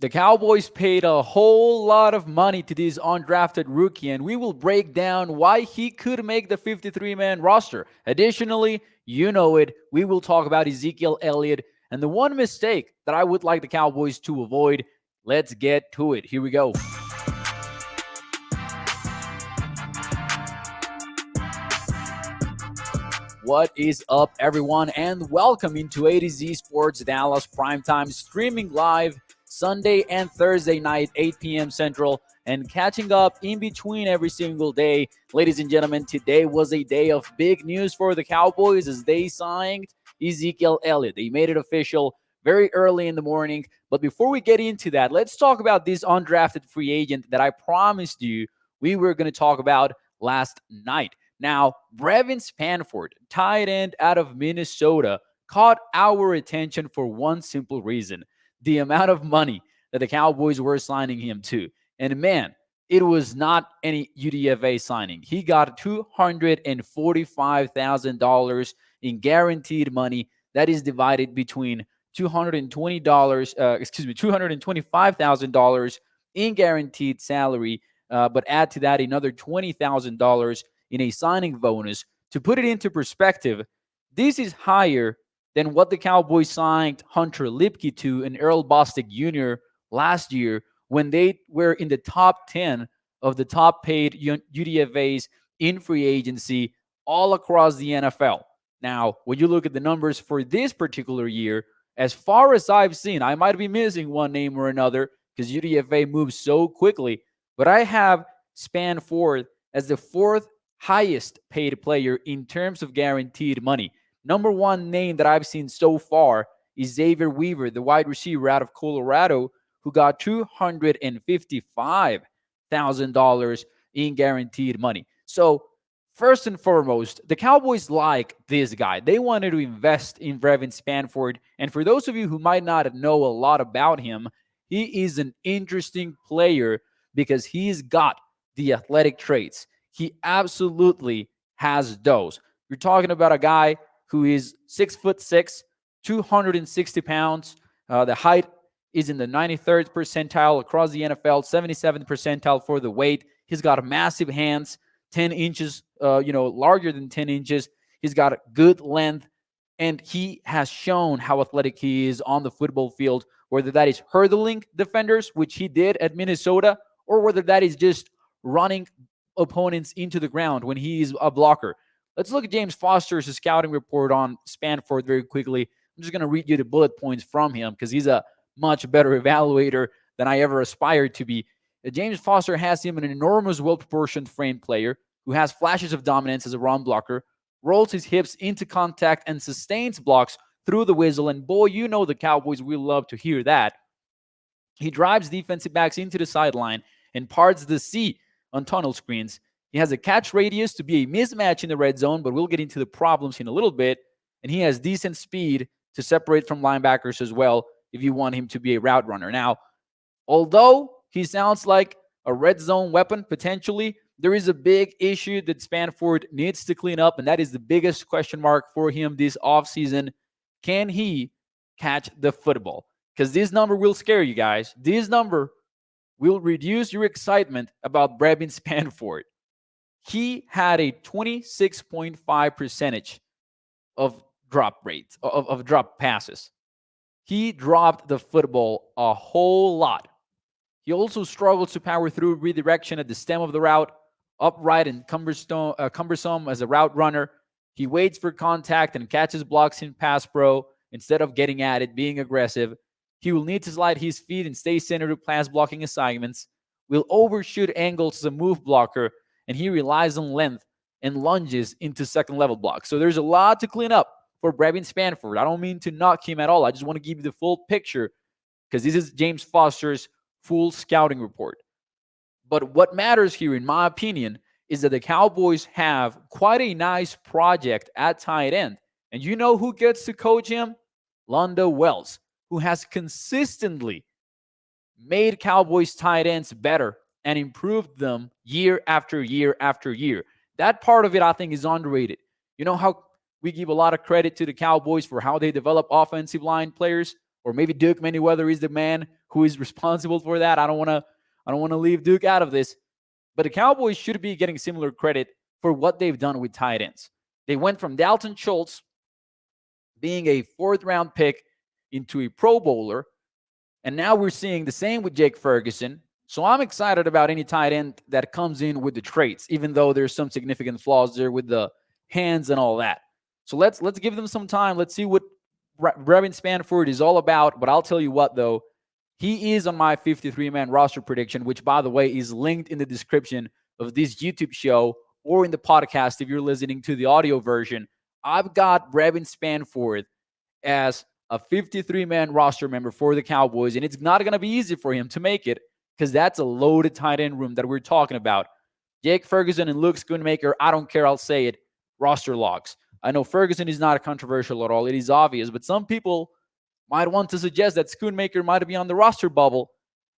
The Cowboys paid a whole lot of money to this undrafted rookie, and we will break down why he could make the 53-man roster. Additionally, you know it, we will talk about Ezekiel Elliott and the one mistake that I would like the Cowboys to avoid. Let's get to it. Here we go. What is up, everyone, and welcome into A to Z Sports Dallas Primetime, streaming live Sunday and Thursday night, 8 p.m. Central, and catching up in between every single day. Ladies and gentlemen, today was a day of big news for the Cowboys as they signed Ezekiel Elliott. They made it official very early in the morning. But before we get into that, let's talk about this undrafted free agent that I promised you we were going to talk about last night. Now, Brevyn Spann-Ford, tight end out of Minnesota, caught our attention for one simple reason: the amount of money that the Cowboys were signing him to. And man, it was not any UDFA signing. He got $245,000 in guaranteed money. That is divided between $225,000 in guaranteed salary, but add to that another $20,000 in a signing bonus. To put it into perspective, this is higher than what the Cowboys signed Hunter Lipke to and Earl Bostic Jr. last year when they were in the top 10 of the top paid UDFAs in free agency all across the NFL. Now, when you look at the numbers for this particular year, as far as I've seen, I might be missing one name or another because UDFA moves so quickly, but I have Spann-Ford as the fourth highest paid player in terms of guaranteed money. Number one name that I've seen so far is Xavier Weaver, the wide receiver out of Colorado, who got $255,000 in guaranteed money. So, first and foremost, the Cowboys like this guy. They wanted to invest in Brevyn Spann-Ford. And for those of you who might not know a lot about him, he is an interesting player because he's got the athletic traits. He absolutely has those. You're talking about a guy who is 6'6", 260 pounds. The height is in the 93rd percentile across the NFL, 77th percentile for the weight. He's got massive hands, 10 inches, larger than 10 inches. He's got good length, and he has shown how athletic he is on the football field, whether that is hurdling defenders, which he did at Minnesota, or whether that is just running opponents into the ground when he's a blocker. Let's look at James Foster's scouting report on Spann-Ford very quickly. I'm just going to read you the bullet points from him because he's a much better evaluator than I ever aspired to be. James Foster has him an enormous, well-proportioned frame player who has flashes of dominance as a run blocker, rolls his hips into contact, and sustains blocks through the whistle. And boy, you know the Cowboys will love to hear that. He drives defensive backs into the sideline and parts the sea on tunnel screens. He has a catch radius to be a mismatch in the red zone, but we'll get into the problems in a little bit. And he has decent speed to separate from linebackers as well if you want him to be a route runner. Now, although he sounds like a red zone weapon potentially, there is a big issue that Spann-Ford needs to clean up, and that is the biggest question mark for him this offseason. Can he catch the football? Because this number will scare you guys. This number will reduce your excitement about Brevyn Spann-Ford. He had a 26.5 percentage of drop rates, of drop passes. He dropped the football a whole lot. He also struggles to power through redirection at the stem of the route, upright and cumbersome as a route runner. He waits for contact and catches blocks in pass pro instead of getting at it, being aggressive. He will need to slide his feet and stay centered to pass blocking assignments, will overshoot angles as a move blocker, and he relies on length and lunges into second-level blocks. So there's a lot to clean up for Brevyn Spann-Ford. I don't mean to knock him at all. I just want to give you the full picture because this is James Foster's full scouting report. But what matters here, in my opinion, is that the Cowboys have quite a nice project at tight end. And you know who gets to coach him? Londo Wells, who has consistently made Cowboys tight ends better and improved them year after year after year. That part of it, I think, is underrated. You know how we give a lot of credit to the Cowboys for how they develop offensive line players? Or maybe Duke Manyweather is the man who is responsible for that. I don't want to leave Duke out of this. But the Cowboys should be getting similar credit for what they've done with tight ends. They went from Dalton Schultz being a fourth-round pick into a Pro Bowler, and now we're seeing the same with Jake Ferguson. So I'm excited about any tight end that comes in with the traits, even though there's some significant flaws there with the hands and all that. So let's give them some time. Let's see what Brevyn Spann-Ford is all about. But I'll tell you what, though, he is on my 53-man roster prediction, which, by the way, is linked in the description of this YouTube show or in the podcast if you're listening to the audio version. I've got Brevyn Spann-Ford as a 53-man roster member for the Cowboys, and it's not going to be easy for him to make it because that's a loaded tight end room that we're talking about. Jake Ferguson and Luke Schoonmaker, I don't care, I'll say it, roster locks. I know Ferguson is not controversial at all. It is obvious, but some people might want to suggest that Schoonmaker might be on the roster bubble.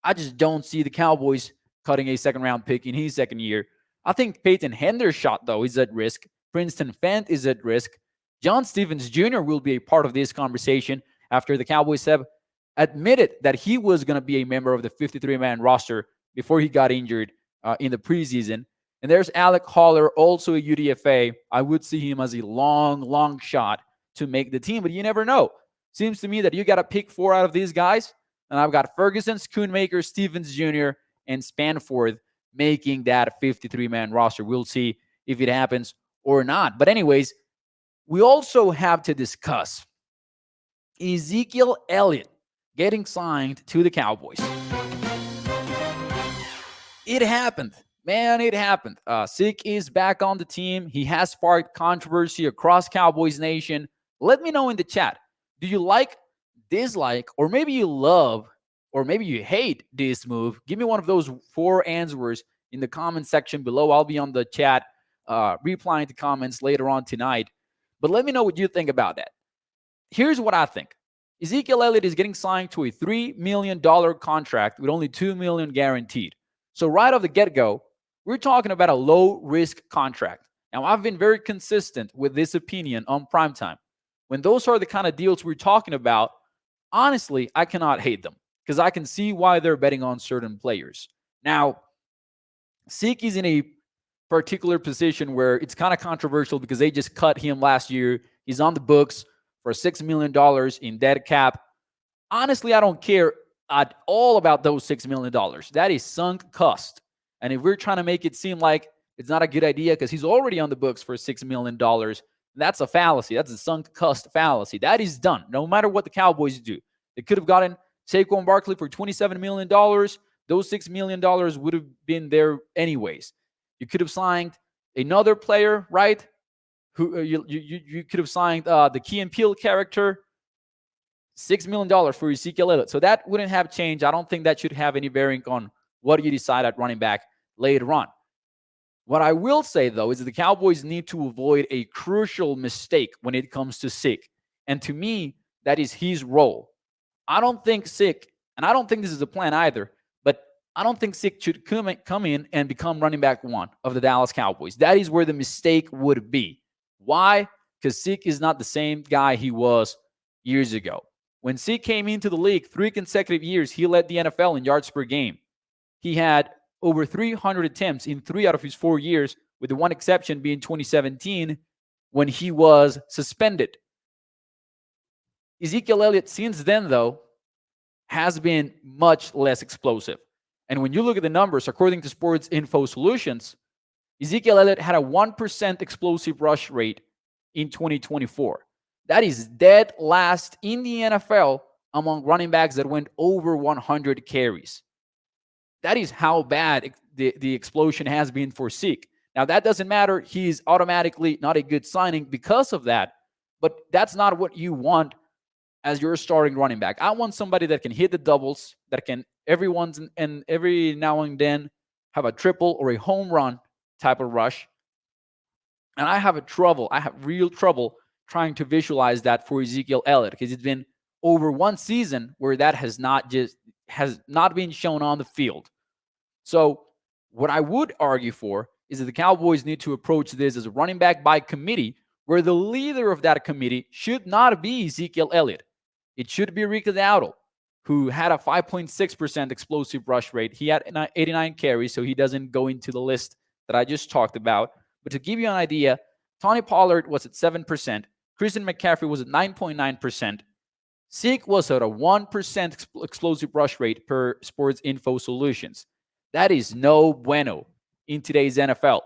I just don't see the Cowboys cutting a second-round pick in his second year. I think Peyton Hendershot, though, is at risk. Princeton Fant is at risk. John Stevens Jr. will be a part of this conversation after the Cowboys have admitted that he was going to be a member of the 53-man roster before he got injured in the preseason. And there's Alec Holler, also a UDFA. I would see him as a long shot to make the team, but you never know. Seems to me that you got to pick 4 out of these guys, and I've got Ferguson, Schoonmaker, Stevens Jr., and Spann-Ford making that 53-man roster. We'll see if it happens or not. But anyways, we also have to discuss Ezekiel Elliott getting signed to the Cowboys. It happened. Man, it happened. Zeke is back on the team. He has sparked controversy across Cowboys Nation. Let me know in the chat. Do you like, dislike, or maybe you love, or maybe you hate this move? Give me one of those 4 answers in the comment section below. I'll be on the chat replying to comments later on tonight. But let me know what you think about that. Here's what I think. Ezekiel Elliott is getting signed to a $3 million contract with only $2 million guaranteed. So right off the get-go, we're talking about a low-risk contract. Now, I've been very consistent with this opinion on Primetime. When those are the kind of deals we're talking about, honestly, I cannot hate them because I can see why they're betting on certain players. Now, Zeke is in a particular position where it's kind of controversial because they just cut him last year. He's on the books for $6 million in dead cap. Honestly, I don't care at all about those $6 million. That is sunk cost. And if we're trying to make it seem like it's not a good idea because he's already on the books for $6 million, that's a fallacy. That's a sunk cost fallacy. That is done, no matter what the Cowboys do. They could have gotten Saquon Barkley for $27 million. Those $6 million would have been there anyways. You could have signed another player, right? Who you could have signed the Key and Peele character, $6 million for Ezekiel Elliott. So that wouldn't have changed. I don't think that should have any bearing on what you decide at running back later on. What I will say, though, is that the Cowboys need to avoid a crucial mistake when it comes to Zeke. And to me, that is his role. I don't think Zeke, and I don't think this is the plan either, but I don't think Zeke should come in and become running back 1 of the Dallas Cowboys. That is where the mistake would be. Why? Because Zeke is not the same guy he was years ago. When Zeke came into the league 3 consecutive years, he led the NFL in yards per game. He had over 300 attempts in 3 out of his 4 years, with the one exception being 2017 when he was suspended. Ezekiel Elliott, since then, though, has been much less explosive. And when you look at the numbers, according to Sports Info Solutions, Ezekiel Elliott had a 1% explosive rush rate in 2024. That is dead last in the NFL among running backs that went over 100 carries. That is how bad the explosion has been for Zeke. Now, that doesn't matter. He's automatically not a good signing because of that. But that's not what you want as your starting running back. I want somebody that can hit the doubles, that can every now and then have a triple or a home run type of rush. And I have real trouble trying to visualize that for Ezekiel Elliott because it's been over one season where that has not been shown on the field. So what I would argue for is that the Cowboys need to approach this as a running back by committee, where the leader of that committee should not be Ezekiel Elliott. It should be Rico Dowdle. who had a 5.6% explosive rush rate. He had 89 carries, so he doesn't go into the list that I just talked about. But to give you an idea, Tony Pollard was at 7%. Christian McCaffrey was at 9.9%. Zeke was at a 1% explosive rush rate per Sports Info Solutions. That is no bueno in today's NFL.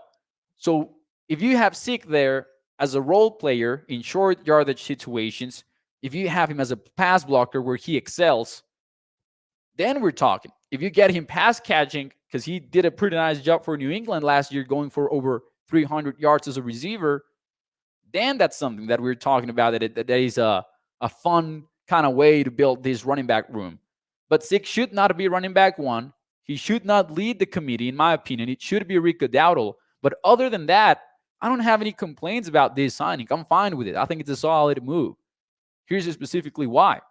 So if you have Zeke there as a role player in short yardage situations, if you have him as a pass blocker where he excels, then we're talking. If you get him pass catching, because he did a pretty nice job for New England last year, going for over 300 yards as a receiver, then that's something that we're talking about, that is a fun kind of way to build this running back room. But Zeke should not be running back one. He should not lead the committee, in my opinion. It should be Rico Dowdle. But other than that, I don't have any complaints about this signing. I'm fine with it. I think it's a solid move. Here's specifically why.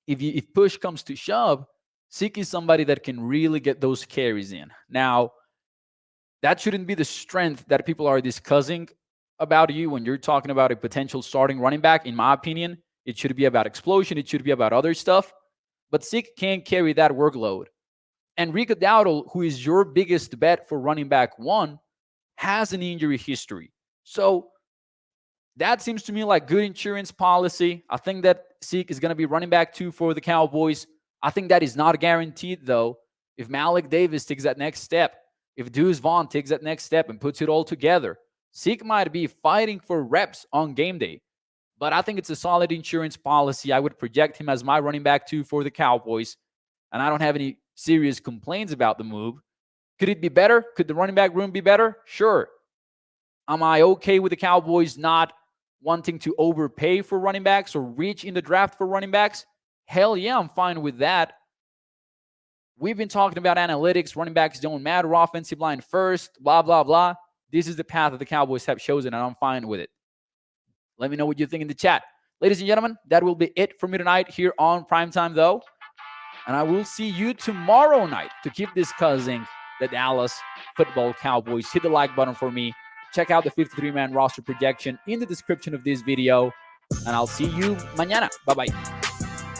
If push comes to shove, Zeke is somebody that can really get those carries in. Now, that shouldn't be the strength that people are discussing about you when you're talking about a potential starting running back. In my opinion, it should be about explosion. It should be about other stuff. But Zeke can't carry that workload. And Rico Dowdle, who is your biggest bet for running back one, has an injury history. So that seems to me like good insurance policy. I think that Zeke is going to be running back two for the Cowboys. I think that is not guaranteed, though. If Malik Davis takes that next step, if Deuce Vaughn takes that next step and puts it all together, Zeke might be fighting for reps on game day. But I think it's a solid insurance policy. I would project him as my running back two for the Cowboys. And I don't have any serious complaints about the move. Could it be better? Could the running back room be better? Sure. Am I okay with the Cowboys not wanting to overpay for running backs or reach in the draft for running backs? Hell yeah, I'm fine with that. We've been talking about analytics. Running backs don't matter. Offensive line first, blah, blah, blah. This is the path that the Cowboys have chosen, and I'm fine with it. Let me know what you think in the chat. Ladies and gentlemen, that will be it for me tonight here on Primetime, though. And I will see you tomorrow night to keep discussing the Dallas Football Cowboys. Hit the like button for me. Check out the 53-man roster projection in the description of this video. And I'll see you mañana. Bye-bye.